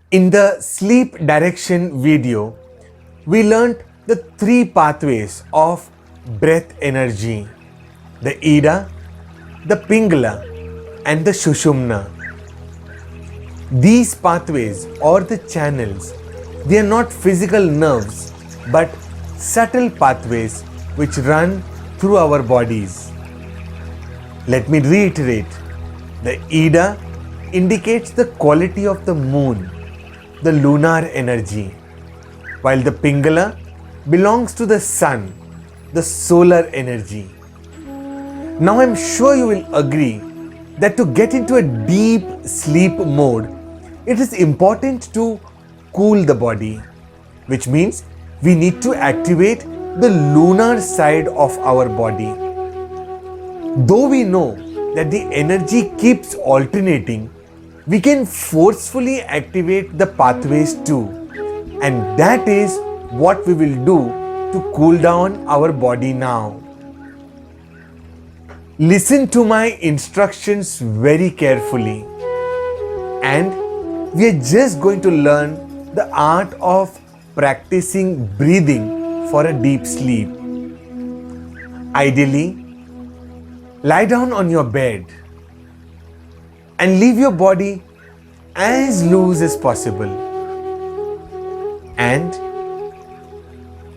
In the sleep direction video, we learned the three pathways of breath energy: the Ida, the Pingala, and the Sushumna. These pathways or the channels, they are not physical nerves but subtle pathways which run through our bodies. Let me reiterate. The Ida indicates the quality of the moon, the lunar energy, while the Pingala belongs to the sun, the solar energy. Now I'm sure you will agree that to get into a deep sleep mode, it is important to cool the body, which means we need to activate the lunar side of our body. Though we know that the energy keeps alternating, we can forcefully activate the pathways too. And that is what we will do to cool down our body now. Listen to my instructions very carefully. And we are just going to learn the art of practicing breathing for a deep sleep. Ideally, lie down on your bed and leave your body as loose as possible. And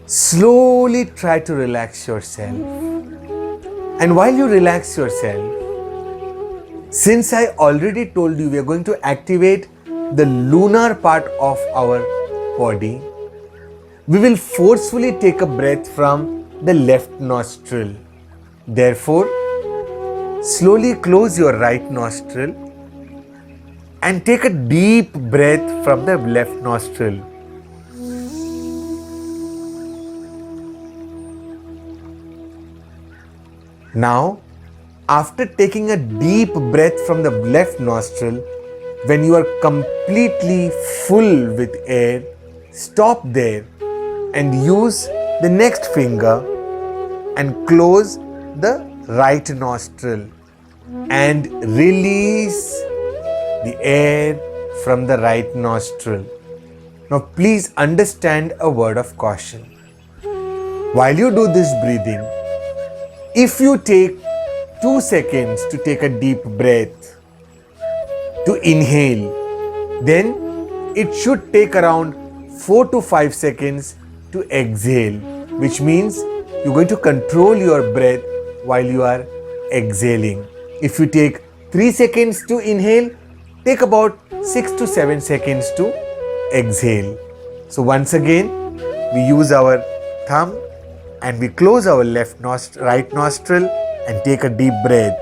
slowly try to relax yourself. And while you relax yourself, since I already told you we are going to activate the lunar part of our body, we will forcefully take a breath from the left nostril. Therefore, slowly close your right nostril and take a deep breath from the left nostril. Now, after taking a deep breath from the left nostril, when you are completely full with air, stop there and use the next finger and close the right nostril and release the air from the right nostril. Now please understand a word of caution. While you do this breathing, if you take 2 seconds to take a deep breath, to inhale, then it should take around 4 to 5 seconds to exhale, which means you're going to control your breath while you are exhaling. If you take 3 seconds to inhale, take about 6 to 7 seconds to exhale. So once again, we use our thumb and we close our right nostril and take a deep breath.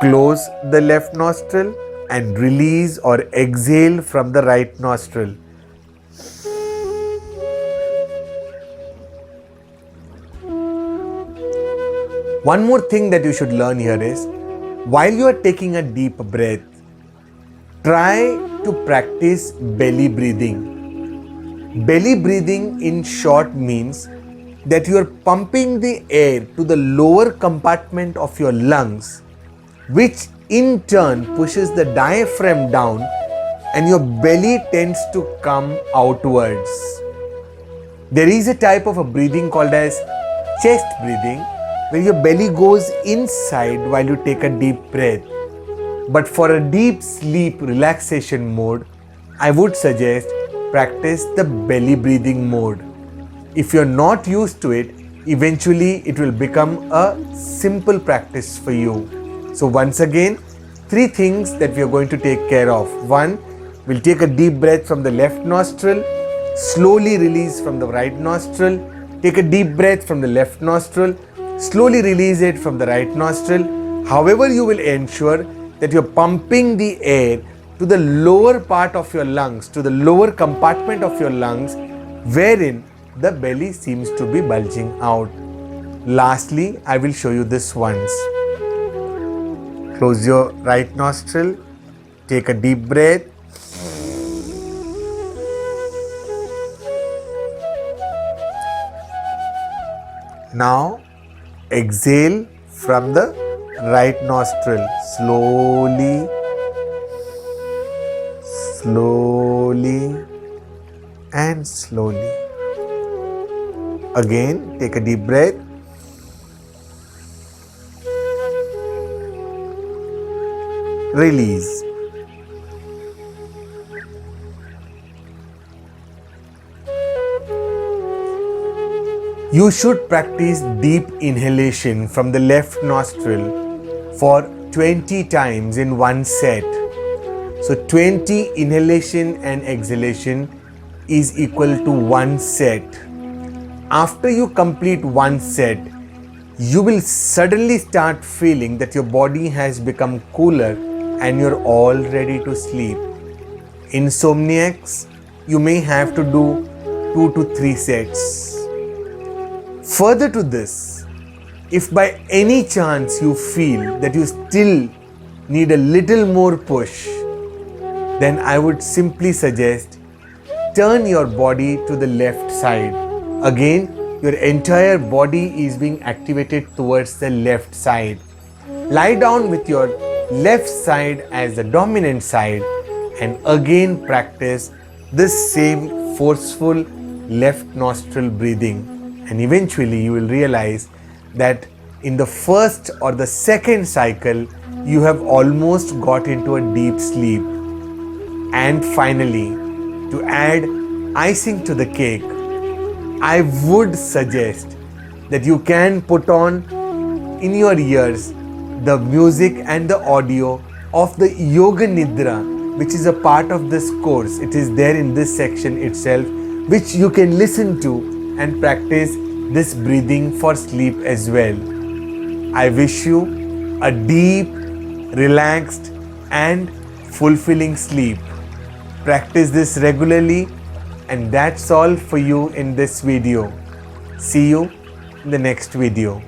Close the left nostril and release or exhale from the right nostril. One more thing that you should learn here is, while you are taking a deep breath, try to practice belly breathing. Belly breathing in short means that you are pumping the air to the lower compartment of your lungs, which in turn pushes the diaphragm down and your belly tends to come outwards. There is a type of a breathing called as chest breathing, where your belly goes inside while you take a deep breath. But for a deep sleep relaxation mode, I would suggest practice the belly breathing mode. If you're not used to it, eventually it will become a simple practice for you. So once again, 3 things that we are going to take care of. 1, we'll take a deep breath from the left nostril, slowly release from the right nostril, take a deep breath from the left nostril, slowly release it from the right nostril. However, you will ensure that you're pumping the air to the lower part of your lungs, to the lower compartment of your lungs, wherein the belly seems to be bulging out. Lastly, I will show you this once. Close your right nostril, take a deep breath. Now, exhale from the right nostril, slowly, slowly and slowly. Again, take a deep breath. Release. You should practice deep inhalation from the left nostril for 20 times in one set. So 20 inhalation and exhalation is equal to one set. After you complete one set, you will suddenly start feeling that your body has become cooler and you're all ready to sleep. Insomniacs, you may have to do 2 to 3 sets. Further to this, if by any chance you feel that you still need a little more push, then I would simply suggest turn your body to the left side. Again, your entire body is being activated towards the left side. Lie down with your left side as the dominant side and again practice this same forceful left nostril breathing. And eventually you will realize that in the first or the second cycle, you have almost got into a deep sleep. And finally, to add icing to the cake, I would suggest that you can put on in your ears the music and the audio of the Yoga Nidra, which is a part of this course. It is there in this section itself, which you can listen to and practice this breathing for sleep as well. I wish you a deep, relaxed and fulfilling sleep. Practice this regularly, and that's all for you in this video. See you in the next video.